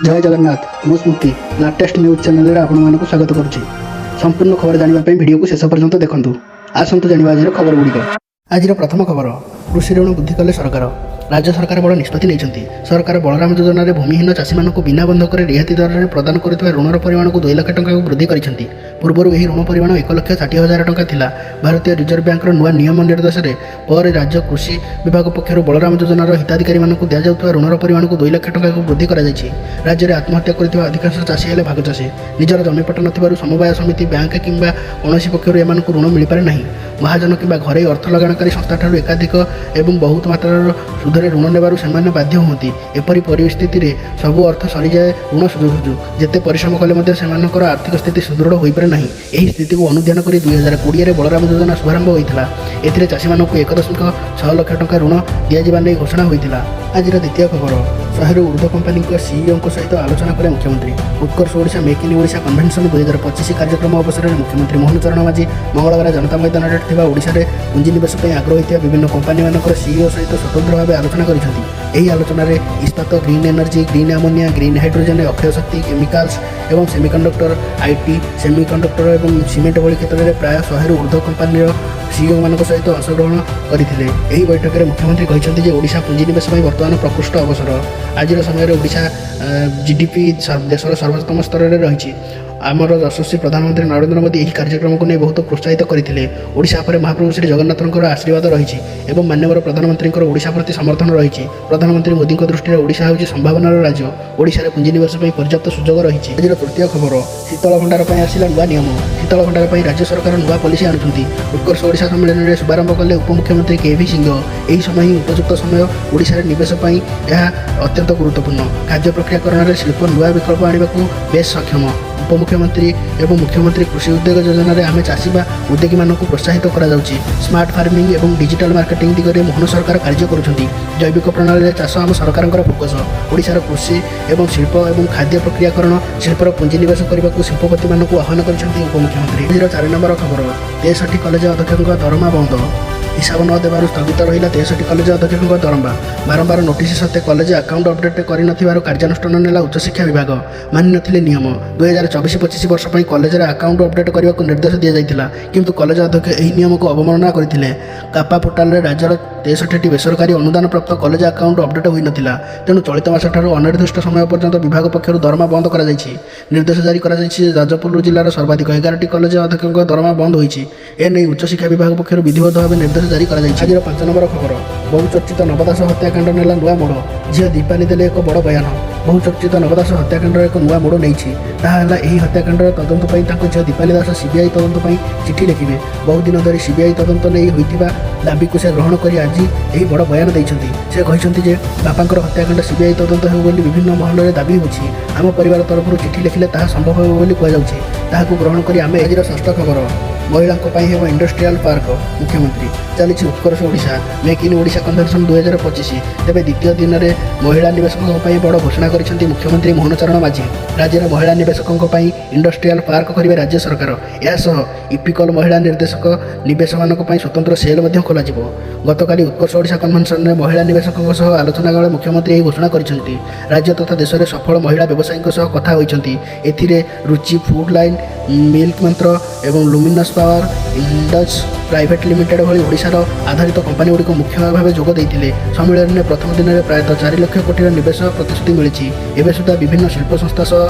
जय जगन्नाथ मु स्मृति latest news channel आपको स्वागत करुच्ची। संपूर्ण खबर जानापी भिडियो को शेष पर्यंत देखूँ। आसतु जाना आज खबर गुड़िक। आज प्रथम खबर, कृषि ऋण वृद्धि कले सरकार। राज्य सरकार बड़ निष्पत्ति नहीं। सरकार बलराम योजन भूमिहीन चाषी मानक बिना बंधक रिहाती दर में प्रदान कर ऋणर परिमाण को 2 लाख टंका वृद्धि कर पूर्व यह ऋण परिमाण 1,60,000 टंका थिला। भारतीय रिजर्व बैंक नुआ नियम निर्देश पर राज्य कृषि विभाग पक्षर बलराम योजनार हिताधिकारी मानक दि जाउथुवा ऋणर परिमाण को 2 लाख टंका वृद्धि कर राज्य में आत्महत्या कर अधिकांश चाषी हेले भाग चाषी। निजर जमीपट न समवाय समिति बैंक किंबा कौन पक्षर एम ऋण मिल पारे ना। महाजन कि घरे अर्थ लगाणकारी संस्था ठार एकाधिक एवं बहुत मात्रार सुधरे ऋण नेबारु सेमाने बाध्य होती। एपरी परिस्थिति रे सबु अर्थ सरी जाए ऋण सुझु जेते परिश्रम कले मध्य सेमानकर आर्थिक स्थिति सुदृढ़ हो पारे नहीं। एही स्थिति को अनुध्यान कर 2020 में बलराम योजना शुभारंभ होता। एथिरे चाषी मानक 1.6 लाख टंका ऋण दिया नहीं घोषणा होता। आज द्वितीय खबर, 100 ऊर्ध्व कंपानी सीईओ सहित आलोचना करे मुख्यमंत्री। Utkarsh Odisha make in Odisha convention 2025 कार्यक्रम अवसर में मुख्यमंत्री मोहन चरण माझी मंगलवार जनता मैदान में ओडिशा रे पुंजीनिवेश आग्रही होता विभिन्न कंपानी मानक सीईओ सहित स्वतंत्र भाव आलोचना कर आलोचन इस्पात, green energy, green ammonia, green hydrogen, Akshay शक्ति, केमिकाल्स एवं सेमिकंडक्टर, आईटी, सेमिकंडक्टर एवं सीमेंट भली क्षेत्र में प्राय 100 ऊर्ध्व कंपानी सीईओ मान सहित अंशग्रहण करते। यही बैठक में मुख्यमंत्री कहते ओडिशा पुंजीनिवेश बर्तमान प्रकृष्ट अवसर। आज समय ओडिशा जीडीपी देशर सर्वोत्तम स्तर में रही। आमर यशस्वी प्रधानमंत्री नरेंद्र मोदी यह कार्यक्रम को नहीं बहुत प्रोत्साहित करते। ओडिशा पर महाप्रभु श्री जगन्नाथर आशीर्वाद रही और माननीय प्रधानमंत्री ओडिशा प्रति समर्थन रही। प्रधानमंत्री मोदी दृष्टि ओडिशा होची संभावनार राज्य। ओडिशा रे पुंजीनिवेश पर्याप्त सुजोग रही। आज तृतीय खबर, शीतल भंडार आसिला नुआ नियम। शीतल भंडार राज्य सरकार नुआ पॉलिसी आणुछंती। उत्कर्ष ओडिशा सम्मेलन में शुभारंभ कले उपमुख्यमंत्री केवी सिंह। यही समय ही उपयुक्त समय ओडिशा रे निवेश यह अत्यंत गुरुत्वपूर्ण। खाद्य प्रक्रियाकरण में शिल्प नुआ विकल्प आने को बेस सक्षम। उपमुख्यमंत्री एवं मुख्यमंत्री कृषि उद्योग योजना आम चाषी उद्योगी मानक प्रोत्साहित करा स्मार्ट फार्मिंग एवं डिजिटल मार्केटिंग दिगरे मोहन सरकार कार्य करुछंती। जैविक प्रणाली चाष आम सरकार फोकस। ओडिशार कृषि एवं शिल्प एवं खाद्य प्रक्रियाकरण शिल्पर पुंजीनिवेश करने को शिल्पपति मानक आह्वान करछंती उपमुख्यमंत्री। 4 नंबर खबर, 63 कॉलेज अध्यक्षों दरमा बंद। हिसाब न देवार स्थगित रहा 63 कॉलेज अध्यक्षों दरमा। बारंबार नोटिस सत्ते कॉलेज अकाउंट अपडेट कर कार्यानुष्ठान नेला उच्चशिक्षा विभाग। मानि नथिले नियम। 2024-25 वर्ष पर कॉलेज अकाउंट अपडेट करने को निर्देश दि जाइथिला, किंतु कॉलेज अध्यक्ष यह नियम को अवमानना करथिले। कापा पोर्टाल रे राज्यर 63टी बेसरकारी अनुदान प्राप्त कॉलेज अकाउंट अपडेट होई नथिला। तेणु चलित मास ठारू अनिर्दिष्ट समय पर्यंत विभाग पक्षर दरमा बंद करा जायछि। निर्देश जारी करा जायछि। राजपुर जिलार सर्वाधिक 11टी कॉलेज अध्यक्षों दरमा बंद होइछि। एने उच्चशिक्षा विभाग पक्षर विधिवत भाव निर्देश जारी करा जायछि। आज 5 नंबर खबर, बहुचर्चित नवदास हत्याकांड नेला नुआ मोड़। झील दीपाली देले एक बड़ बयान। बहुचर्चित नवदास हत्याकांड एक नुआ मोड़ नहीं। ताहा यही हत्याकांड तदंत झील दीपाली दास सीबीआई तदंत चिठी लिखे। बहुत दिन धरी सीबीआई तदंत नहीं होता दाबी को से ग्रहण कर आज यही बड़ बयान देइछंती। से कहते बापांकर हत्याकांड सीबीआई तदंत हो विभिन्न महल में दाबी होछि। आम परिवार तरफ चिठी लिखिले ताहा संभव हो कहुच्छे। ताहाकु ग्रहण कर आम आज 6 खबर, महिला हो इंडस्ट्रियल पार्क। मुख्यमंत्री चली Utkarsh Odisha make in Odisha convention 2025। तेज द्वितीय दिन में महिला निवेशकों बड़ घोषणा कर मुख्यमंत्री मोहन चरण माझी। राज्य में महिला निवेशकों इंडस्ट्रियल पार्क करेंगे राज्य सरकार। यह इपिकल महिला निर्देशक निवेश मान स्वतंत्र सेल खोल। गतकाली उत्कर्ष ओडिशा कन्वेंशन में महिला निवेशकों आलोचना बेले मुख्यमंत्री यह घोषणा कर राज्य तथा देश में सफल महिला व्यवसायी कथा होती। रुचि फूड लाइन, मिल्क मंत्र एवं luminous power Indus private limited भली ओडिशार आधारित कंपानी गुड़िक मुख्य भाव जोग देते। सम्मेलन में प्रथम दिन में प्रायतः 4 लाख कोटी निवेश प्रतिश्रुति मिली। एवं सुधा विभिन्न शिल्प संस्था सह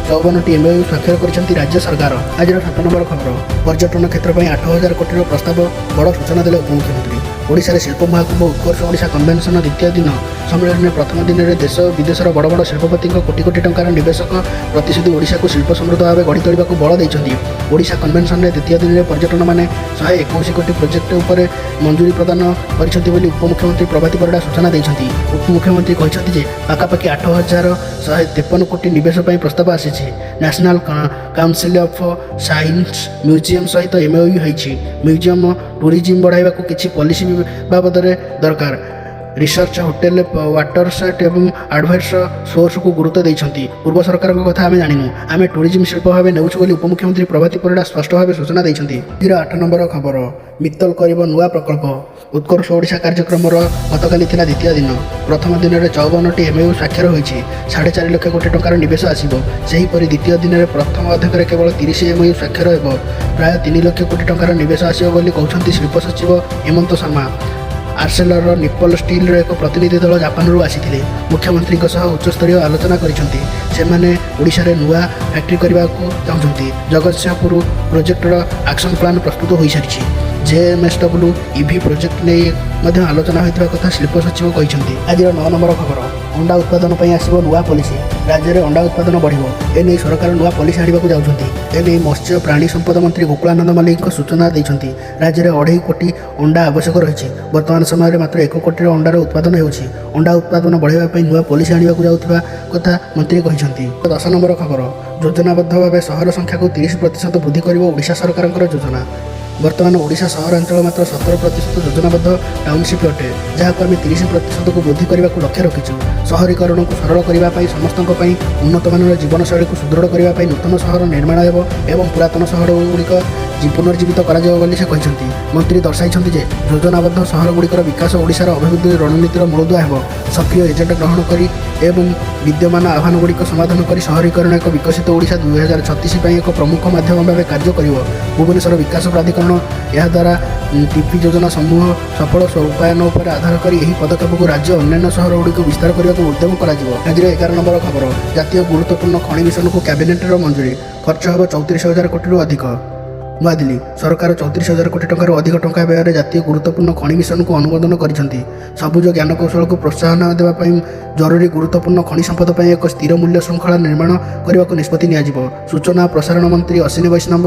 54टी एमओयू स्वाक्षर कर राज्य सरकार। आज 7 नंबर खबर, पर्यटन क्षेत्र में 8,000 कोटी प्रस्ताव बड़ सूचना देले उपमुख्यमंत्री। ओडिशा शिल्प महाकुंभ उत्कर्ष ओडिशा कन्वेंशन द्वितीय दिन सम्मेलन में प्रथम दिन में देश विदेशर बड़ बड़ शिल्पपति कोटी कोटी टंकार निवेशक प्रतिश्रुति ओडिशा को शिल्प समृद्ध भाव गढ़ी तोड़ा बल देते। ओडिशा कन्वेंशन में द्वितीय दिन में पर्यटन मैंने 121 कोटी प्रोजेक्ट उपर मंजूरी प्रदान कर उपमुख्यमंत्री प्रभाती परिडा सूचना देते। उपमुख्यमंत्री कहते पाखापाखि 8,153 कोटी निवेश प्रस्ताव आसी। National council of science museum सहित एमओयू होती। म्यूजियम टूरिज्म बढ़ावा किसी पॉलिसी बाबद दरकार। ରିସର୍ଚ୍ଚ ହୋଟେଲ ୱାଟର ସେଟ୍ ଏବଂ ଆଡଭାଇସ୍ ସୋର୍ସକୁ ଗୁରୁତ୍ୱ ଦେଇଛନ୍ତି। ପୂର୍ବ ସରକାରଙ୍କ କଥା ଆମେ ଜାଣିନୁ, ଆମେ ଟୁରିଜିମ୍ ଶିଳ୍ପ ଭାବେ ନେଉଛୁ ବୋଲି ଉପମୁଖ୍ୟମନ୍ତ୍ରୀ ପ୍ରଭାତୀ ପରିଡ଼ା ସ୍ପଷ୍ଟ ଭାବେ ସୂଚନା ଦେଇଛନ୍ତି। ଆଜିର 8 ନମ୍ବର ଖବର, ମିତ୍ତଲ କରିବ ନୂଆ ପ୍ରକଳ୍ପ। ଉତ୍କର୍ଷ ଓଡ଼ିଶା କାର୍ଯ୍ୟକ୍ରମର ଗତକାଲି ଥିଲା ଦ୍ୱିତୀୟ ଦିନ। ପ୍ରଥମ ଦିନରେ 54ଟି MOU ସ୍ୱାକ୍ଷର ହୋଇଛି, 4.5 ଲକ୍ଷ କୋଟି ଟଙ୍କାର ନିବେଶ ଆସିବ। ସେହିପରି ଦ୍ୱିତୀୟ ଦିନରେ ପ୍ରଥମ ଅଧ୍ୟାୟରେ କେବଳ 30 MOU ସ୍ୱାକ୍ଷର ହେବ। ପ୍ରାୟ 3 ଲକ୍ଷ କୋଟି ଟଙ୍କାର ନିବେଶ ଆସିବ ବୋଲି କହୁଛନ୍ତି ଶିଳ୍ପ ସଚିବ ହେମନ୍ତ ଶର୍ମା। ଆର୍ସେଲର ନିପଲ ଷ୍ଟିଲ୍ର ଏକ ପ୍ରତିନିଧି ଦଳ ଜାପାନରୁ ଆସିଥିଲେ, ମୁଖ୍ୟମନ୍ତ୍ରୀଙ୍କ ସହ ଉଚ୍ଚସ୍ତରୀୟ ଆଲୋଚନା କରିଛନ୍ତି। ସେମାନେ ଓଡ଼ିଶାରେ ନୂଆ ଫ୍ୟାକ୍ଟ୍ରି କରିବାକୁ ଚାହୁଁଛନ୍ତି। ଜଗତସିଂହପୁର ପ୍ରୋଜେକ୍ଟର ଆକ୍ସନ ପ୍ଲାନ୍ ପ୍ରସ୍ତୁତ ହୋଇସାରିଛି। JMSW EV ପ୍ରୋଜେକ୍ଟ ନେଇ ମଧ୍ୟ ଆଲୋଚନା ହୋଇଥିବା କଥା ଶିଳ୍ପ ସଚିବ କହିଛନ୍ତି। ଆଜିର 9 ନମ୍ବର ଖବର, ଅଣ୍ଡା ଉତ୍ପାଦନ ପାଇଁ ଆସିବ ନୂଆ ପଲିସି। ରାଜ୍ୟରେ ଅଣ୍ଡା ଉତ୍ପାଦନ ବଢ଼ିବ, ଏନେଇ ସରକାର ନୂଆ ପଲିସି ଆଣିବାକୁ ଯାଉଛନ୍ତି। ଏନେଇ ମତ୍ସ୍ୟ ପ୍ରାଣୀ ସମ୍ପଦ ମନ୍ତ୍ରୀ ଗୋକୁଳାନନ୍ଦ ମଲ୍ଲିକ ସୂଚନା ଦେଇଛନ୍ତି। ରାଜ୍ୟରେ 2.5 କୋଟି ଅଣ୍ଡା ଆବଶ୍ୟକ ରହିଛି। ବର୍ତ୍ତମାନ ସମୟରେ ମାତ୍ର 1 କୋଟିର ଅଣ୍ଡାର ଉତ୍ପାଦନ ହେଉଛି। ଅଣ୍ଡା ଉତ୍ପାଦନ ବଢ଼ାଇବା ପାଇଁ ନୂଆ ପଲିସି ଆଣିବାକୁ ଯାଉଥିବା କଥା ମନ୍ତ୍ରୀ କହିଛନ୍ତି। 10 ନମ୍ବର ଖବର, ଯୋଜନାବଦ୍ଧ ଭାବେ ସହର ସଂଖ୍ୟାକୁ 30% ବୃଦ୍ଧି କରିବ ଓଡ଼ିଶା ସରକାରଙ୍କର ଯୋଜନା। ବର୍ତ୍ତମାନ ଓଡ଼ିଶା ସହରାଞ୍ଚଳ ମାତ୍ର 17% ଯୋଜନାବଦ୍ଧ ଟାଉନସିପ୍ ଅଟେ, ଯାହାକୁ ଆମେ 30%କୁ ବୃଦ୍ଧି କରିବାକୁ ଲକ୍ଷ୍ୟ ରଖିଛୁ। ସହରୀକରଣକୁ ସରଳ କରିବା ପାଇଁ, ସମସ୍ତଙ୍କ ପାଇଁ ଉନ୍ନତମାନର ଜୀବନଶୈଳୀକୁ ସୁଦୃଢ଼ କରିବା ପାଇଁ ନୂତନ ସହର ନିର୍ମାଣ ହେବ ଏବଂ ପୁରାତନ ସହରଗୁଡ଼ିକ ପୁନର୍ଜୀବିତ କରାଯିବ ବୋଲି ସେ କହିଛନ୍ତି। ମନ୍ତ୍ରୀ ଦର୍ଶାଇଛନ୍ତି ଯେ ଯୋଜନାବଦ୍ଧ ସହରଗୁଡ଼ିକର ବିକାଶ ଓଡ଼ିଶାର ଅଭିବୃଦ୍ଧି ରଣନୀତିର ମୂଳଦୁଆ ହେବ। ସକ୍ରିୟ ଏଜେଣ୍ଡା ଗ୍ରହଣ କରି ଏବଂ ବିଦ୍ୟମାନ ଆହ୍ୱାନଗୁଡ଼ିକ ସମାଧାନ କରି ସହରୀକରଣ ଏକ ବିକଶିତ ଓଡ଼ିଶା 2036 ପାଇଁ ଏକ ପ୍ରମୁଖ ମାଧ୍ୟମ ଭାବେ କାର୍ଯ୍ୟ କରିବ। ଭୁବନେଶ୍ୱର ବିକାଶ ପ୍ରାଧିକରଣ ଏହାଦ୍ୱାରା ଟିପି ଯୋଜନା ସମୂହ ସଫଳ ରୂପାୟନ ଉପରେ ଆଧାର କରି ଏହି ପଦକ୍ଷେପକୁ ରାଜ୍ୟ ଅନ୍ୟାନ୍ୟ ସହରଗୁଡ଼ିକୁ ବିସ୍ତାର କରିବାକୁ ଉଦ୍ୟମ କରାଯିବ। ଆଜିର 11 ନମ୍ବର ଖବର, ଜାତୀୟ ଗୁରୁତ୍ୱପୂର୍ଣ୍ଣ ଖଣି ମିଶନକୁ କ୍ୟାବିନେଟ୍ର ମଞ୍ଜୁରୀ। ଖର୍ଚ୍ଚ ହେବ 34,000 କୋଟିରୁ ଅଧିକ। ନୂଆଦିଲ୍ଲୀ, ସରକାର 34,000 କୋଟି ଟଙ୍କାରୁ ଅଧିକ ଟଙ୍କା ବ୍ୟୟରେ ଜାତୀୟ ଗୁରୁତ୍ୱପୂର୍ଣ୍ଣ ଖଣି ମିଶନକୁ ଅନୁମୋଦନ କରିଛନ୍ତି। ସବୁଜ ଜ୍ଞାନକୌଶଳକୁ ପ୍ରୋତ୍ସାହନ ଦେବା ପାଇଁ ଜରୁରୀ ଗୁରୁତ୍ୱପୂର୍ଣ୍ଣ ଖଣି ସମ୍ପଦ ପାଇଁ ଏକ ସ୍ଥିର ମୂଲ୍ୟ ଶୃଙ୍ଖଳା ନିର୍ମାଣ କରିବାକୁ ନିଷ୍ପତ୍ତି ନିଆଯିବ। ସୂଚନା ଓ ପ୍ରସାରଣ ମନ୍ତ୍ରୀ ଅଶ୍ୱିନୀ ବୈଷ୍ଣବ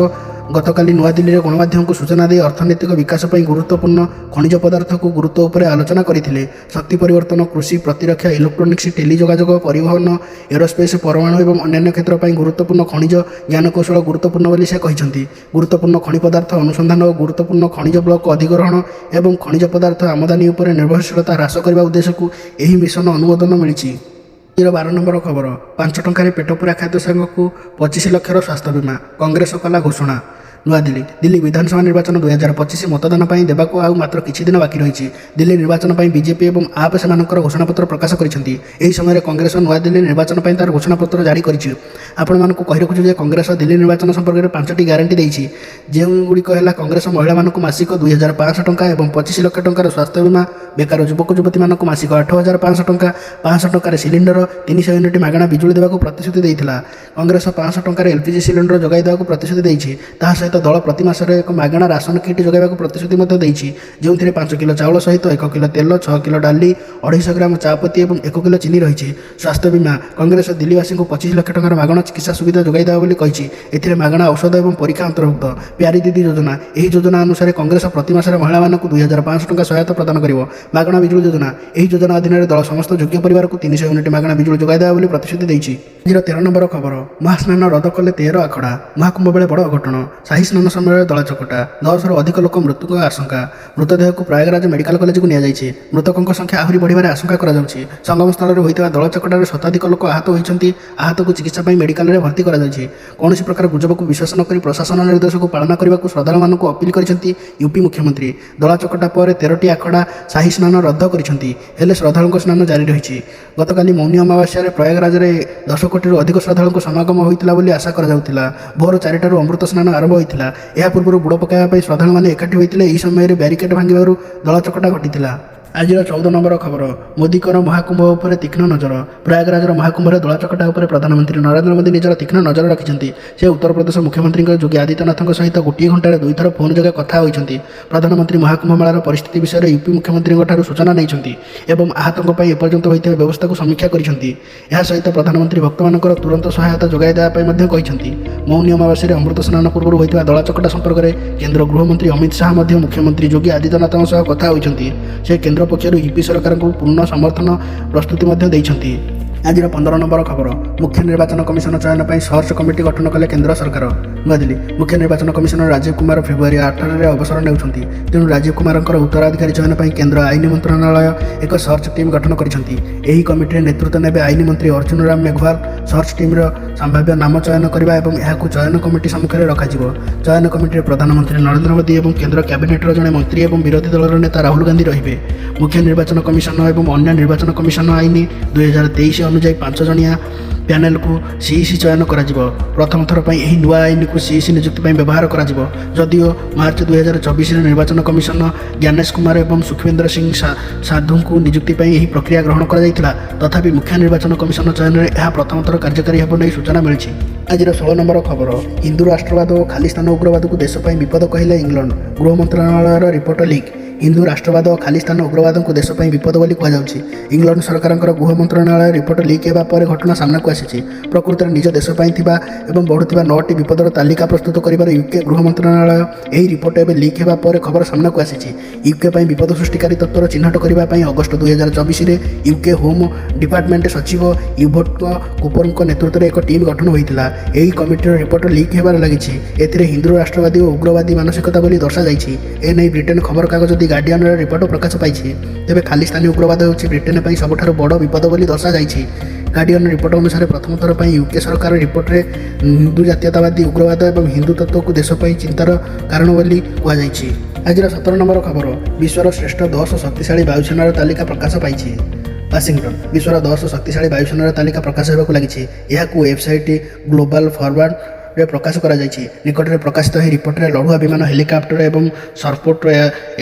ଗତକାଲି ନୂଆଦିଲ୍ଲୀରେ ଗଣମାଧ୍ୟମକୁ ସୂଚନା ଦେଇ ଅର୍ଥନୈତିକ ବିକାଶ ପାଇଁ ଗୁରୁତ୍ୱପୂର୍ଣ୍ଣ ଖଣିଜ ପଦାର୍ଥକୁ ଗୁରୁତ୍ୱ ଉପରେ ଆଲୋଚନା କରିଥିଲେ। ଶକ୍ତି ପରିବର୍ତ୍ତନ, କୃଷି, ପ୍ରତିରକ୍ଷା, ଇଲେକ୍ଟ୍ରୋନିକ୍ସ, ଟେଲି ଯୋଗାଯୋଗ, ପରିବହନ, ଏରୋସ୍ପେସ୍, ପରମାଣୁ ଏବଂ ଅନ୍ୟାନ୍ୟ କ୍ଷେତ୍ର ପାଇଁ ଗୁରୁତ୍ୱପୂର୍ଣ୍ଣ ଖଣିଜ ଜ୍ଞାନକୌଶଳ ଗୁରୁତ୍ୱପୂର୍ଣ୍ଣ ବୋଲି ସେ କହିଛନ୍ତି। ଗୁରୁତ୍ୱପୂର୍ଣ୍ଣ ଖଣି ପଦାର୍ଥ ଅନୁସନ୍ଧାନ ଓ ଗୁରୁତ୍ୱପୂର୍ଣ୍ଣ ଖଣିଜ ବ୍ଲକ ଅଧିଗ୍ରହଣ ଏବଂ ଖଣିଜ ପଦାର୍ଥ ଆମଦାନୀ ଉପରେ ନିର୍ଭରଶୀଳତା ହ୍ରାସ କରିବା ଉଦ୍ଦେଶ୍ୟକୁ ଏହି ମିଶନ ଅନୁମୋଦନ ମିଳିଛି। 12 ନମ୍ବର ଖବର, 5 ଟଙ୍କାରେ ପେଟପୁରା ଖାଦ୍ୟ ସାଙ୍ଗକୁ 25 ଲକ୍ଷର ସ୍ୱାସ୍ଥ୍ୟ ବୀମା, କଂଗ୍ରେସ କଲା ଘୋଷଣା। ନୂଆଦିଲ୍ଲୀ, ଦିଲ୍ଲୀ ବିଧାନସଭା ନିର୍ବାଚନ 2025 ମତଦାନ ପାଇଁ ଦେବାକୁ ଆଉ ମାତ୍ର କିଛି ଦିନ ବାକି ରହିଛି। ଦିଲ୍ଲୀ ନିର୍ବାଚନ ପାଇଁ ବିଜେପି ଏବଂ ଆପ୍ ସେମାନଙ୍କର ଘୋଷଣାପତ୍ର ପ୍ରକାଶ କରିଛନ୍ତି। ଏହି ସମୟରେ କଂଗ୍ରେସ ନୂଆଦିଲ୍ଲୀ ନିର୍ବାଚନ ପାଇଁ ତାର ଘୋଷଣାପତ୍ର ଜାରି କରିଛି। ଆପଣମାନଙ୍କୁ କହି ରଖୁଛୁ ଯେ କଂଗ୍ରେସ ଦିଲ୍ଲୀ ନିର୍ବାଚନ ସମ୍ପର୍କରେ 5ଟି ଗ୍ୟାରେଣ୍ଟି ଦେଇଛି, ଯେଉଁଗୁଡ଼ିକ ହେଲା କଂଗ୍ରେସ ମହିଳାମାନଙ୍କୁ ମାସିକ 2,500 ଟଙ୍କା ଏବଂ 25 ଲକ୍ଷ ଟଙ୍କାର ସ୍ୱାସ୍ଥ୍ୟ ବୀମା, ବେକାର ଯୁବକ ଯୁବତୀମାନଙ୍କୁ ମାସିକ 8,500 ଟଙ୍କା, 500 ଟଙ୍କାରେ ସିଲିଣ୍ଡର, 300 ୟୁନିଟ୍ ମାଗଣା ବିଜୁଳି ଦେବାକୁ ପ୍ରତିଶ୍ରୁତି ଦେଇଥିଲା। କଂଗ୍ରେସ 500 ଟଙ୍କାରେ LPG ସିଲିଣ୍ଡର ଯୋଗାଇ ଦେବାକୁ ପ୍ରତିଶ୍ରୁତି ଦେଇଛି। ତାହା ସହିତ ଦଳ ପ୍ରତି ମାସରେ ଏକ ମାଗଣା ରାସନ କିଟ୍ ଯୋଗାଇବାକୁ ପ୍ରତିଶ୍ରୁତି ମଧ୍ୟ ଦେଇଛି, ଯେଉଁଥିରେ 5 କିଲୋ ଚାଉଳ ସହିତ 1 କିଲୋ ତେଲ, 6 କିଲୋ ଡାଲି, 250 ଗ୍ରାମ ଚାପତି ଏବଂ 1 କିଲୋ ଚିନି ରହିଛି। ସ୍ୱାସ୍ଥ୍ୟ ବୀମା, କଂଗ୍ରେସ ଦିଲ୍ଲୀବାସୀଙ୍କୁ 25 ଲକ୍ଷ ଟଙ୍କାର ମାଗଣା ଚିକିତ୍ସା ସୁବିଧା ଯୋଗାଇ ଦେବ ବୋଲି କହିଛି। ଏଥିରେ ମାଗଣା ଔଷଧ ଏବଂ ପରୀକ୍ଷା ଅନ୍ତର୍ଭୁକ୍ତ। ପ୍ୟାରୀ ଦିଦି ଯୋଜନା, ଏହି ଯୋଜନା ଅନୁସାରେ କଂଗ୍ରେସ ପ୍ରତି ମାସରେ ମହିଳାମାନଙ୍କୁ 2,500 ଟଙ୍କା ସହାୟତା ପ୍ରଦାନ କରିବ। ମାଗଣା ବିଜୁଳି ଯୋଜନା, ଏହି ଯୋଜନା ଅଧୀନରେ ଦଳ ସମସ୍ତ ଯୋଗ୍ୟ ପରିବାରକୁ 300 ୟୁନିଟ୍ ମାଗଣା ବିଜୁଳି ଯୋଗାଇ ଦେବ ବୋଲି ପ୍ରତିଶ୍ରୁତି ଦେଇଛି। ଆଜିର 13 ନମ୍ବର ଖବର, ମହାସ୍ନାନ ରଦ କଲେ 13 ଆଖଡ଼ା, ମହାକୁମ୍ଭ ବେଳେ ବଡ଼ ଅଘଟଣ। ସାହି ସ୍ନାନ ସମୟରେ ଦଳଚକଟା, 10ରୁ ଅଧିକ ଲୋକ ମୃତ୍ୟୁଙ୍କ ଆଶଙ୍କା। ମୃତଦେହକୁ ପ୍ରୟାଗରାଜ ମେଡିକାଲ କଲେଜକୁ ନିଆଯାଇଛି। ମୃତକଙ୍କ ସଂଖ୍ୟା ଆହୁରି ବଢ଼ିବାରେ ଆଶଙ୍କା କରାଯାଉଛି। ସଙ୍ଗମସ୍ଥଳରେ ହୋଇଥିବା ଦଳଚକଟାରେ ଶତାଧିକ ଲୋକ ଆହତ ହୋଇଛନ୍ତି। ଆହତକୁ ଚିକିତ୍ସା ପାଇଁ ମେଡିକାଲରେ ଭର୍ତ୍ତି କରାଯାଇଛି। କୌଣସି ପ୍ରକାର ଗୁଜବକୁ ବିଶ୍ୱାସ ନ କରି ପ୍ରଶାସନ ନିର୍ଦ୍ଦେଶକୁ ପାଳନ କରିବାକୁ ଶ୍ରଦ୍ଧାଳୁମାନଙ୍କୁ ଅପିଲ କରିଛନ୍ତି ୟୁପି ମୁଖ୍ୟମନ୍ତ୍ରୀ। ଦଳଚକଟା ପରେ 13ଟି ଆଖଡ଼ା ସାହି ସ୍ନାନ ରଦ୍ଦ କରିଛନ୍ତି, ହେଲେ ଶ୍ରଦ୍ଧାଳୁଙ୍କ ସ୍ନାନ ଜାରି ରହିଛି। ଗତକାଲି ମୌନି ଅମାବାସ୍ୟାରେ ପ୍ରୟାଗରାଜରେ 10 କୋଟିରୁ ଅଧିକ ଶ୍ରଦ୍ଧାଳୁଙ୍କ ସମାଗମ ହୋଇଥିଲା ବୋଲି ଆଶା କରାଯାଉଥିଲା। ଭୋର 4ଟାରୁ ଅମୃତ ସ୍ନାନ ଆରମ୍ଭ ହୋଇଥିଲା। ଏହା ପୂର୍ବରୁ ବୁଡ଼ ପକାଇବା ପାଇଁ ଶ୍ରଦ୍ଧାଳୁମାନେ ଏକାଠି ହୋଇଥିଲେ। ଏହି ସମୟରେ ବ୍ୟାରିକେଡ୍ ଭାଙ୍ଗିବାରୁ ଦଳଚକଟା ଘଟିଥିଲା। ଆଜିର 14 ନମ୍ବର ଖବର, ମୋଦିଙ୍କର ମହାକୁମ୍ଭ ଉପରେ ତୀକ୍ଷ୍ଣ ନଜର। ପ୍ରୟାଗରାଜର ମହାକୁମ୍ଭରେ ଦଳଚକଟା ଉପରେ ପ୍ରଧାନମନ୍ତ୍ରୀ ନରେନ୍ଦ୍ର ମୋଦି ନିଜର ତୀକ୍ଷ୍ଣ ନଜର ରଖିଛନ୍ତି। ସେ ଉତ୍ତରପ୍ରଦେଶ ମୁଖ୍ୟମନ୍ତ୍ରୀଙ୍କ ଯୋଗୀ ଆଦିତ୍ୟନାଥଙ୍କ ସହିତ ଗୋଟିଏ ଘଣ୍ଟାରେ 2 ଥର ଫୋନ୍ ଯୋଗେ କଥା ହୋଇଛନ୍ତି। ପ୍ରଧାନମନ୍ତ୍ରୀ ମହାକୁମ୍ଭ ମେଳାର ପରିସ୍ଥିତି ବିଷୟରେ ୟୁପି ମୁଖ୍ୟମନ୍ତ୍ରୀଙ୍କଠାରୁ ସୂଚନା ନେଇଛନ୍ତି ଏବଂ ଆହତଙ୍କ ପାଇଁ ଏପର୍ଯ୍ୟନ୍ତ ହୋଇଥିବା ବ୍ୟବସ୍ଥାକୁ ସମୀକ୍ଷା କରିଛନ୍ତି। ଏହା ସହିତ ପ୍ରଧାନମନ୍ତ୍ରୀ ଭକ୍ତମାନଙ୍କର ତୁରନ୍ତ ସହାୟତା ଯୋଗାଇ ଦେବା ପାଇଁ ମଧ୍ୟ କହିଛନ୍ତି। ମୌନି ଅମାବାସ୍ୟାରେ ଅମୃତ ସ୍ନାନ ପୂର୍ବରୁ ହୋଇଥିବା ଦଳଚକଟା ସମ୍ପର୍କରେ କେନ୍ଦ୍ର ଗୃହମନ୍ତ୍ରୀ ଅମିତ ଶାହା ମଧ୍ୟ ମୁଖ୍ୟମନ୍ତ୍ରୀ ଯୋଗୀ ଆଦିତ୍ୟନାଥଙ୍କ ସହ କଥା ହୋଇଛନ୍ତି। ସେ କେନ୍ଦ୍ର ପକ୍ଷରୁ ୟୁପି ସରକାରଙ୍କୁ ପୂର୍ଣ୍ଣ ସମର୍ଥନ ପ୍ରସ୍ତୁତି ମଧ୍ୟ ଦେଇଛନ୍ତି। ଆଜିର 15 ନମ୍ବର ଖବର। ମୁଖ୍ୟ ନିର୍ବାଚନ କମିଶନ ଚୟନ ପାଇଁ ସର୍ଚ୍ଚ କମିଟି ଗଠନ କଲେ କେନ୍ଦ୍ର ସରକାର। ନୂଆଦିଲ୍ଲୀ। ମୁଖ୍ୟ ନିର୍ବାଚନ କମିଶନର ରାଜୀବ କୁମାର ଫେବୃଆରୀ 8ରେ ଅବସର ନେଉଛନ୍ତି। ତେଣୁ ରାଜୀବ କୁମାରଙ୍କର ଉତ୍ତରାଧିକାରୀ ଚୟନ ପାଇଁ କେନ୍ଦ୍ର ଆଇନ ମନ୍ତ୍ରଣାଳୟ ଏକ ସର୍ଚ୍ଚ ଟିମ୍ ଗଠନ କରିଛନ୍ତି। ଏହି କମିଟିରେ ନେତୃତ୍ୱ ନେବେ ଆଇନ ମନ୍ତ୍ରୀ ଅର୍ଜୁନ ରାମ ମେଘୱାଲ। ସର୍ଚ୍ଚ ଟିମ୍ର ସମ୍ଭାବ୍ୟ ନାମ ଚୟନ କରିବା ଏବଂ ଏହାକୁ ଚୟନ କମିଟି ସମ୍ମୁଖରେ ରଖାଯିବ। ଚୟନ କମିଟିରେ ପ୍ରଧାନମନ୍ତ୍ରୀ ନରେନ୍ଦ୍ର ମୋଦି ଏବଂ କେନ୍ଦ୍ର କ୍ୟାବିନେଟ୍ର ଜଣେ ମନ୍ତ୍ରୀ ଏବଂ ବିରୋଧୀ ଦଳର ନେତା ରାହୁଲ ଗାନ୍ଧୀ ରହିବେ। ମୁଖ୍ୟ ନିର୍ବାଚନ କମିଶନ ଏବଂ ଅନ୍ୟ ନିର୍ବାଚନ କମିଶନ ଆଇନ 2023 ଅନୁଯାୟୀ 5 ଜଣିଆ ପ୍ୟାନେଲକୁ ସିଇସି ଚୟନ କରାଯିବ। ପ୍ରଥମ ଥର ପାଇଁ ଏହି ନୂଆ ଆଇନକୁ ସିଇସି ନିଯୁକ୍ତି ପାଇଁ ବ୍ୟବହାର କରାଯିବ। ଯଦିଓ ମାର୍ଚ୍ଚ 2024ରେ ନିର୍ବାଚନ କମିଶନ ଜ୍ଞାନେଶ କୁମାର ଏବଂ ସୁଖବିନ୍ଦର ସିଂ ସାଧୁଙ୍କୁ ନିଯୁକ୍ତି ପାଇଁ ଏହି ପ୍ରକ୍ରିୟା ଗ୍ରହଣ କରାଯାଇଥିଲା, ତଥାପି ମୁଖ୍ୟ ନିର୍ବାଚନ କମିଶନ ଚୟନରେ ଏହା ପ୍ରଥମ ଥର କାର୍ଯ୍ୟକାରୀ ହେବ ନେଇ ସୂଚନା ମିଳିଛି। ଆଜିର 16 ନମ୍ବର ଖବର। ହିନ୍ଦୁ ରାଷ୍ଟ୍ରବାଦ ଓ ଖାଲିସ୍ତାନ ଉଗ୍ରବାଦକୁ ଦେଶ ପାଇଁ ବିପଦ କହିଲେ ଇଂଲଣ୍ଡ। ଗୃହ ମନ୍ତ୍ରଣାଳୟର ରିପୋର୍ଟ ଲିକ୍। ହିନ୍ଦୁ ରାଷ୍ଟ୍ରବାଦ ଓ ଖାଲିସ୍ତାନ ଉଗ୍ରବାଦକୁ ଦେଶ ପାଇଁ ବିପଦ ବୋଲି କୁହାଯାଉଛି। ଇଂଲଣ୍ଡ ସରକାରଙ୍କର ଗୃହ ମନ୍ତ୍ରଣାଳୟ ରିପୋର୍ଟ ଲିକ୍ ହେବା ପରେ ଘଟଣା ସାମ୍ନାକୁ ଆସିଛି। ପ୍ରକୃତରେ ନିଜ ଦେଶ ପାଇଁ ଥିବା ଏବଂ ବଢ଼ୁଥିବା 9ଟି ବିପଦର ତାଲିକା ପ୍ରସ୍ତୁତ କରିବାର ୟୁକେ ଗୃହ ମନ୍ତ୍ରଣାଳୟ ଏହି ରିପୋର୍ଟ ଏବେ ଲିକ୍ ହେବା ପରେ ଖବର ସାମ୍ନାକୁ ଆସିଛି। ୟୁକେ ପାଇଁ ବିପଦ ସୃଷ୍ଟିକାରୀ ତତ୍ତ୍ୱର ଚିହ୍ନଟ କରିବା ପାଇଁ ଅଗଷ୍ଟ 2024ରେ ୟୁକେ ହୋମ୍ ଡିପାର୍ଟମେଣ୍ଟ ସଚିବ ୟୁଭୋଟ କୁପରଙ୍କ ନେତୃତ୍ୱରେ ଏକ ଟିମ୍ ଗଠନ ହୋଇଥିଲା। ଏହି କମିଟିର ରିପୋର୍ଟ ଲିକ୍ ହେବାରେ ଲାଗିଛି। ଏଥିରେ ହିନ୍ଦୁ ରାଷ୍ଟ୍ରବାଦୀ ଓ ଉଗ୍ରବାଦୀ ମାନସିକତା ବୋଲି ଦର୍ଶାଯାଇଛି। ଏନେଇ ବ୍ରିଟେନ୍ ଖବରକାଗଜ ଦି ଗାର୍ଡିଆନର ରିପୋର୍ଟ ପ୍ରକାଶ ପାଇଛି। ତେବେ ଖାଲିସ୍ତାନୀ ଉଗ୍ରବାଦ ହେଉଛି ବ୍ରିଟେନ୍ ପାଇଁ ସବୁଠାରୁ ବଡ଼ ବିପଦ ବୋଲି ଦର୍ଶାଯାଇଛି। ଗାର୍ଡିଆନ ରିପୋର୍ଟ ଅନୁସାରେ ପ୍ରଥମ ଥର ପାଇଁ ୟୁକେ ସରକାର ରିପୋର୍ଟରେ ହିନ୍ଦୁ ଜାତୀୟତାବାଦୀ ଉଗ୍ରବାଦ ଏବଂ ହିନ୍ଦୁ ତତ୍ତ୍ୱକୁ ଦେଶ ପାଇଁ ଚିନ୍ତାର କାରଣ ବୋଲି କୁହାଯାଇଛି। ଆଜିର 17 ନମ୍ବର ଖବର। ବିଶ୍ୱର ଶ୍ରେଷ୍ଠ 10 ଶକ୍ତିଶାଳୀ ବାୟୁସେନାର ତାଲିକା ପ୍ରକାଶ ପାଇଛି। ୱାଶିଂଟନ। ବିଶ୍ୱର 10 ଶକ୍ତିଶାଳୀ ବାୟୁସେନାର ତାଲିକା ପ୍ରକାଶ ହେବାକୁ ଲାଗିଛି। ଏହାକୁ ୱେବସାଇଟ୍ ଗ୍ଲୋବାଲ ଫରୱାର୍ଡରେ ପ୍ରକାଶ କରାଯାଇଛି। ନିକଟରେ ପ୍ରକାଶିତ ଏହି ରିପୋର୍ଟରେ ଲଢୁଆ ବିମାନ, ହେଲିକପ୍ଟର ଏବଂ ସପୋର୍ଟ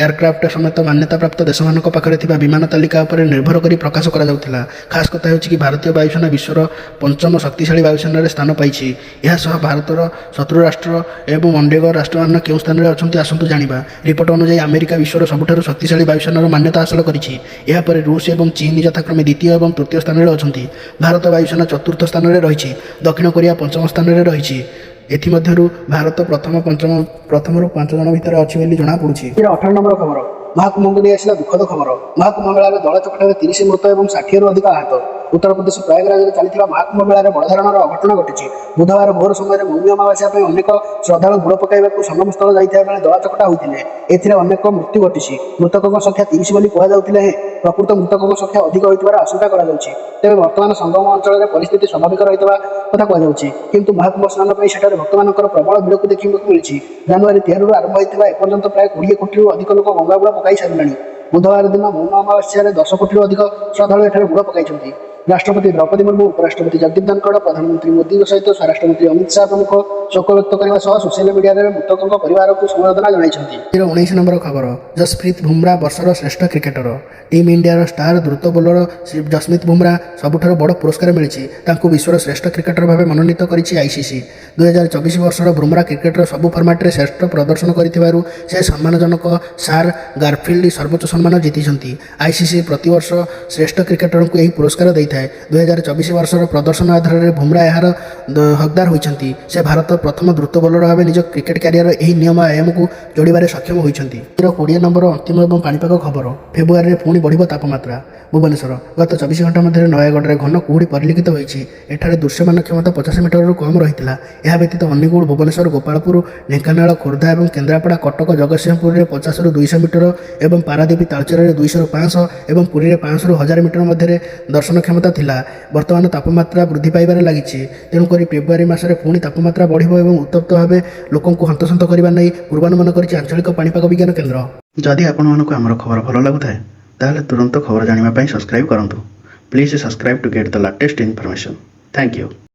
ଏୟାରକ୍ରାଫ୍ଟ ସମେତ ମାନ୍ୟତାପ୍ରାପ୍ତ ଦେଶମାନଙ୍କ ପାଖରେ ଥିବା ବିମାନ ତାଲିକା ଉପରେ ନିର୍ଭର କରି ପ୍ରକାଶ କରାଯାଉଥିଲା। ଖାସ୍ କଥା ହେଉଛି କି ଭାରତୀୟ ବାୟୁସେନା ବିଶ୍ୱର 5ମ ଶକ୍ତିଶାଳୀ ବାୟୁସେନାରେ ସ୍ଥାନ ପାଇଛି। ଏହା ସହ ଭାରତର ଶତ୍ରୁ ରାଷ୍ଟ୍ର ଏବଂ ଅଣ୍ଡେଗ ରାଷ୍ଟ୍ରମାନ କେଉଁ ସ୍ଥାନରେ ଅଛନ୍ତି ଆସନ୍ତୁ ଜାଣିବା। ରିପୋର୍ଟ ଅନୁଯାୟୀ ଆମେରିକା ବିଶ୍ୱର ସବୁଠାରୁ ଶକ୍ତିଶାଳୀ ବାୟୁସେନାର ମାନ୍ୟତା ହାସଲ କରିଛି। ଏହାପରେ ରୁଷ ଏବଂ ଚୀନ ଯଥାକ୍ରମେ 2ୟ ଏବଂ 3ୟ ସ୍ଥାନରେ ଅଛନ୍ତି। ଭାରତ ବାୟୁସେନା 4ର୍ଥ ସ୍ଥାନରେ ରହିଛି। ଦକ୍ଷିଣ କୋରିଆ 5ମ ସ୍ଥାନରେ ରହିଛି। ଏଥିମଧ୍ୟରୁ ଭାରତ ପ୍ରଥମରୁ 5 ଜଣ ଭିତରେ ଅଛି ବୋଲି ଜଣାପଡ଼ୁଛି। 18 ନମ୍ବର ଖବର। ମହାକୁମ୍ଭଙ୍କୁ ନେଇ ଆସିଲା ଦୁଃଖଦ ଖବର। ମହାକୁମ୍ଭ ମେଳାରେ ଦଳଚକଟାରେ 30 ମୃତ ଏବଂ 60ରୁ ଅଧିକ ଆହତ। ଉତ୍ତରପ୍ରଦେଶ ପ୍ରୟାଗରାଜରେ ଚାଲିଥିବା ମହାକୁମ୍ଭ ମେଳାରେ ବଡ଼ ଧରଣର ଅଘଟଣ ଘଟିଛି। ବୁଧବାର ଭୋର ସମୟରେ ମୌନି ଅମାବାସ୍ୟା ପାଇଁ ଅନେକ ଶ୍ରଦ୍ଧାଳୁ ବୁଡ଼ ପକାଇବାକୁ ସଙ୍ଗମସ୍ଥଳ ଯାଇଥିବା ବେଳେ ଦଳଚକଟା ହୋଇଥିଲେ। ଏଥିରେ ଅନେକ ମୃତ୍ୟୁ ଘଟିଛି। ମୃତକଙ୍କ ସଂଖ୍ୟା 30 ବୋଲି କୁହାଯାଉଥିଲେ ହେଁ ପ୍ରକୃତ ମୃତକଙ୍କ ସଂଖ୍ୟା ଅଧିକ ହୋଇଥିବାର ଆଶଙ୍କା କରାଯାଉଛି। ତେବେ ବର୍ତ୍ତମାନ ସଙ୍ଗମ ଅଞ୍ଚଳରେ ପରିସ୍ଥିତି ସ୍ୱାଭାବିକ ରହିଥିବା କଥା କୁହାଯାଉଛି। କିନ୍ତୁ ମହାକୁମ୍ଭ ସ୍ନାନ ପାଇଁ ସେଠାରେ ଭକ୍ତମାନଙ୍କର ପ୍ରବଳ ଭିଡ଼କୁ ଦେଖିବାକୁ ମିଳିଛି। ଜାନୁଆରୀ 13ରୁ ଆରମ୍ଭ ହୋଇଥିବା ଏପର୍ଯ୍ୟନ୍ତ ପ୍ରାୟ 20 କୋଟିରୁ ଅଧିକ ଲୋକ ଗଙ୍ଗାବୁଡ଼ ପକାଇ ସାରିଲେଣି। ବୁଧବାର ଦିନ ମୌନ ଅମାବାସ୍ୟାରେ 10 କୋଟିରୁ ଅଧିକ ଶ୍ରଦ୍ଧାଳୁ ଏଠାରେ ବୁଡ଼ ପକାଇଛନ୍ତି। ରାଷ୍ଟ୍ରପତି ଦ୍ରୌପଦୀ ମୁର୍ମୁ, ଉପରାଷ୍ଟ୍ରପତି ଜଗଦୀପ ଧନଖଡ଼, ପ୍ରଧାନମନ୍ତ୍ରୀ ମୋଦିଙ୍କ ସହିତ ସ୍ୱରାଷ୍ଟ୍ରମନ୍ତ୍ରୀ ଅମିତ ଶାହ ପ୍ରମୁଖ ଶୋକ ବ୍ୟକ୍ତ କରିବା ସହ ସୋସିଆଲ ମିଡିଆରେ ମୃତକଙ୍କ ପରିବାରକୁ ସମବେଦନା ଜଣାଇଛନ୍ତି। 19 ନମ୍ବର ଖବର। ଯଶପ୍ରୀତ ବୁମ୍ରା ବର୍ଷର ଶ୍ରେଷ୍ଠ କ୍ରିକେଟର। ଟିମ୍ ଇଣ୍ଡିଆର ଷ୍ଟାର ଦ୍ରୁତ ବୋଲର ଯଶପ୍ରୀତ ବୁମ୍ରା ସବୁଠାରୁ ବଡ଼ ପୁରସ୍କାର ମିଳିଛି। ତାଙ୍କୁ ବିଶ୍ୱର ଶ୍ରେଷ୍ଠ କ୍ରିକେଟର ଭାବେ ମନୋନୀତ କରିଛି ଆଇସିସି। 2024 ବର୍ଷର ବୁମ୍ରା କ୍ରିକେଟର ସବୁ ଫର୍ମାଟରେ ଶ୍ରେଷ୍ଠ ପ୍ରଦର୍ଶନ କରିଥିବାରୁ ସେ ସମ୍ମାନଜନକ ସାର୍ ଗାରଫିଲ୍ଡ ସର୍ବୋଚ୍ଚ ସମ୍ମାନ ଜିତିଛନ୍ତି। ଆଇସିସି ପ୍ରତିବର୍ଷ ଶ୍ରେଷ୍ଠ କ୍ରିକେଟରଙ୍କୁ ଏହି ପୁରସ୍କାର ଦେଇଥାଏ। 2024 ବର୍ଷର ପ୍ରଦର୍ଶନ ଆଧାରରେ ବୁମ୍ରା ଏହାର ହକଦାର ହୋଇଛନ୍ତି। ସେ ଭାରତ ପ୍ରଥମ ଦ୍ରୁତ ବୋଲର ଭାବେ ନିଜ କ୍ରିକେଟ କ୍ୟାରିୟର ଏହି ନିୟମ ଆୟାମକୁ ଯୋଡ଼ିବାରେ ସକ୍ଷମ ହୋଇଛନ୍ତି। 20 ନମ୍ବର ଅନ୍ତିମ ଏବଂ ପାଣିପାଗ ଖବର। ଫେବୃଆରୀରେ ପୁଣି ବଢ଼ିବ ତାପମାତ୍ରା। ଭୁବନେଶ୍ୱର। ଗତ 24 ଘଣ୍ଟା ମଧ୍ୟରେ ନୟାଗଡ଼ରେ ଘନ କୁହୁଡ଼ି ପରିଲକ୍ଷିତ ହୋଇଛି। ଏଠାରେ ଦୃଶ୍ୟମାନ କ୍ଷମତା 50 ମିଟରରୁ କମ୍ ରହିଥିଲା। ଏହା ବ୍ୟତୀତ ଅନୁଗୁଳ, ଭୁବନେଶ୍ୱର, ଗୋପାଳପୁର, ଢେଙ୍କାନାଳ, ଖୋର୍ଦ୍ଧା ଏବଂ କେନ୍ଦ୍ରାପଡ଼ା, କଟକ, ଜଗତସିଂହପୁରରେ 50ରୁ 200 ମିଟର ଏବଂ ପାରାଦୀପ, ତାଳଚେରରେ 200ରୁ 500 ଏବଂ ପୁରୀରେ 500ରୁ 1000 ମିଟର ମଧ୍ୟରେ ଦର୍ଶନ କ୍ଷମତା ଥିଲା। ବର୍ତ୍ତମାନ ତାପମାତ୍ରା ବୃଦ୍ଧି ପାଇବାରେ ଲାଗିଛି। ତେଣୁକରି ଫେବୃଆରୀ ମାସରେ ପୁଣି ତାପମାତ୍ରା ବଢ଼ିବ ଏବଂ ଉତ୍ତପ୍ତ ଭାବେ ଲୋକଙ୍କୁ ହନ୍ତସନ୍ତ କରିବା ନେଇ ପୂର୍ବାନୁମାନ କରିଛି ଆଞ୍ଚଳିକ ପାଣିପାଗ ବିଜ୍ଞାନ କେନ୍ଦ୍ର। ଯଦି ଆପଣମାନଙ୍କୁ ଆମର ଖବର ଭଲ ଲାଗୁଥାଏ ତାହେଲେ ତୁରନ୍ତ ଖବର ଜାଣିବା ପାଇଁ ସବସ୍କ୍ରାଇବ୍ କରନ୍ତୁ। Please subscribe to get the latest information. Thank you.